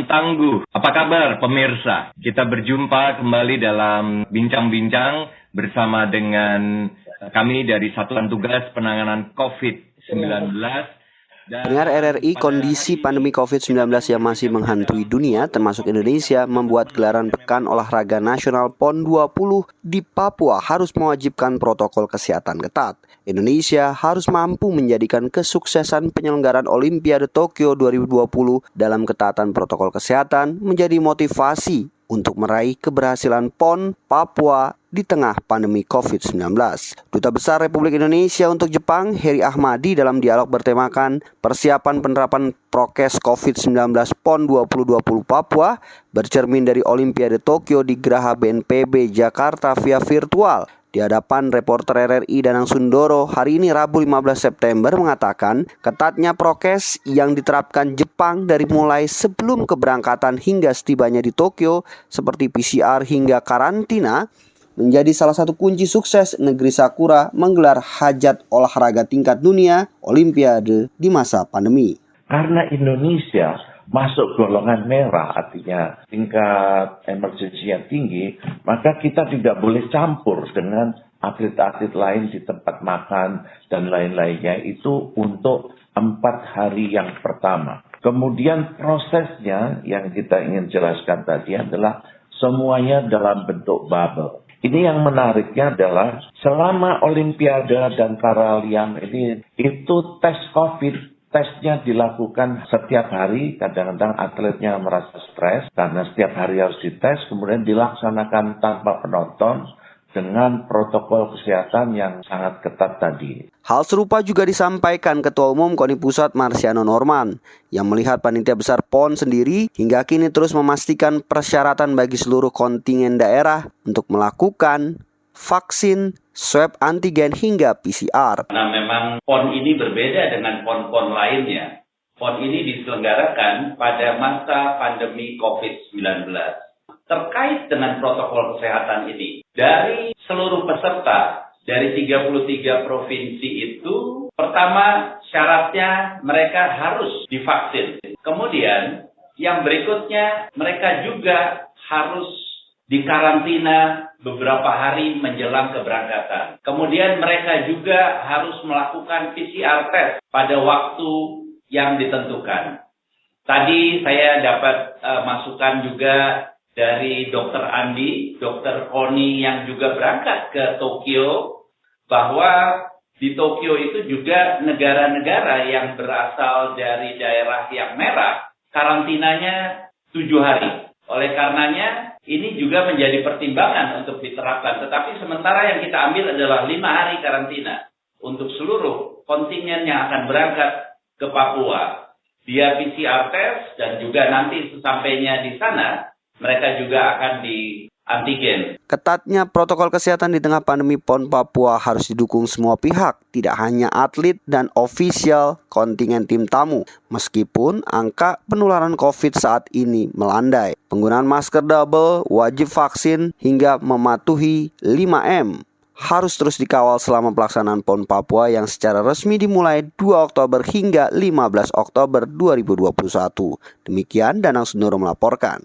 yang tangguh. Apa kabar pemirsa? Kita berjumpa kembali dalam bincang-bincang bersama dengan kami dari Satuan Tugas Penanganan COVID-19. Pendengar RRI, kondisi pandemi COVID-19 yang masih menghantui dunia, termasuk Indonesia, membuat gelaran Pekan Olahraga Nasional PON 20 di Papua harus mewajibkan protokol kesehatan ketat. Indonesia harus mampu menjadikan kesuksesan penyelenggaraan Olimpiade Tokyo 2020 dalam ketaatan protokol kesehatan menjadi motivasi untuk meraih keberhasilan PON Papua di tengah pandemi COVID-19. Duta Besar Republik Indonesia untuk Jepang, Heri Ahmadi, dalam dialog bertemakan persiapan penerapan prokes COVID-19 PON 2020 Papua bercermin dari Olimpiade Tokyo di Geraha BNPB Jakarta via virtual. Di hadapan reporter RRI Danang Sundoro hari ini Rabu 15 September mengatakan ketatnya prokes yang diterapkan Jepang dari mulai sebelum keberangkatan hingga setibanya di Tokyo seperti PCR hingga karantina menjadi salah satu kunci sukses negeri Sakura menggelar hajat olahraga tingkat dunia Olimpiade di masa pandemi. Karena Indonesia masuk golongan merah, artinya tingkat emergensinya tinggi, maka kita tidak boleh campur dengan atlet-atlet lain di tempat makan dan lain-lainnya itu untuk 4 hari yang pertama. Kemudian prosesnya yang kita ingin jelaskan tadi adalah semuanya dalam bentuk bubble. Ini yang menariknya adalah selama Olimpiade dan Paralimpik ini itu tes COVID. Tesnya dilakukan setiap hari, kadang-kadang atletnya merasa stres karena setiap hari harus dites, kemudian dilaksanakan tanpa penonton dengan protokol kesehatan yang sangat ketat tadi. Hal serupa juga disampaikan Ketua Umum KONI Pusat Marsiano Norman yang melihat panitia besar PON sendiri hingga kini terus memastikan persyaratan bagi seluruh kontingen daerah untuk melakukan vaksin, swab antigen hingga PCR. Nah, memang PON ini berbeda dengan PON-PON lainnya. PON ini diselenggarakan pada masa pandemi COVID-19. Terkait dengan protokol kesehatan ini, dari seluruh peserta dari 33 provinsi itu, pertama syaratnya mereka harus divaksin. Kemudian yang berikutnya mereka juga harus dikarantina beberapa hari menjelang keberangkatan. Kemudian mereka juga harus melakukan PCR test pada waktu yang ditentukan. Tadi saya dapat masukan juga dari Dr. Andi, Dr. Koni yang juga berangkat ke Tokyo, bahwa di Tokyo itu juga negara-negara yang berasal dari daerah yang merah, karantinanya 7 hari. Oleh karenanya, ini juga menjadi pertimbangan untuk diterapkan. Tetapi sementara yang kita ambil adalah 5 hari karantina untuk seluruh kontingen yang akan berangkat ke Papua. Dia PCR test dan juga nanti sesampainya di sana, mereka juga akan di antigen. Ketatnya protokol kesehatan di tengah pandemi PON Papua harus didukung semua pihak, tidak hanya atlet dan ofisial kontingen tim tamu. Meskipun angka penularan COVID saat ini melandai, penggunaan masker double, wajib vaksin, hingga mematuhi 5M harus terus dikawal selama pelaksanaan PON Papua yang secara resmi dimulai 2 Oktober hingga 15 Oktober 2021. Demikian Danang Sundoro melaporkan.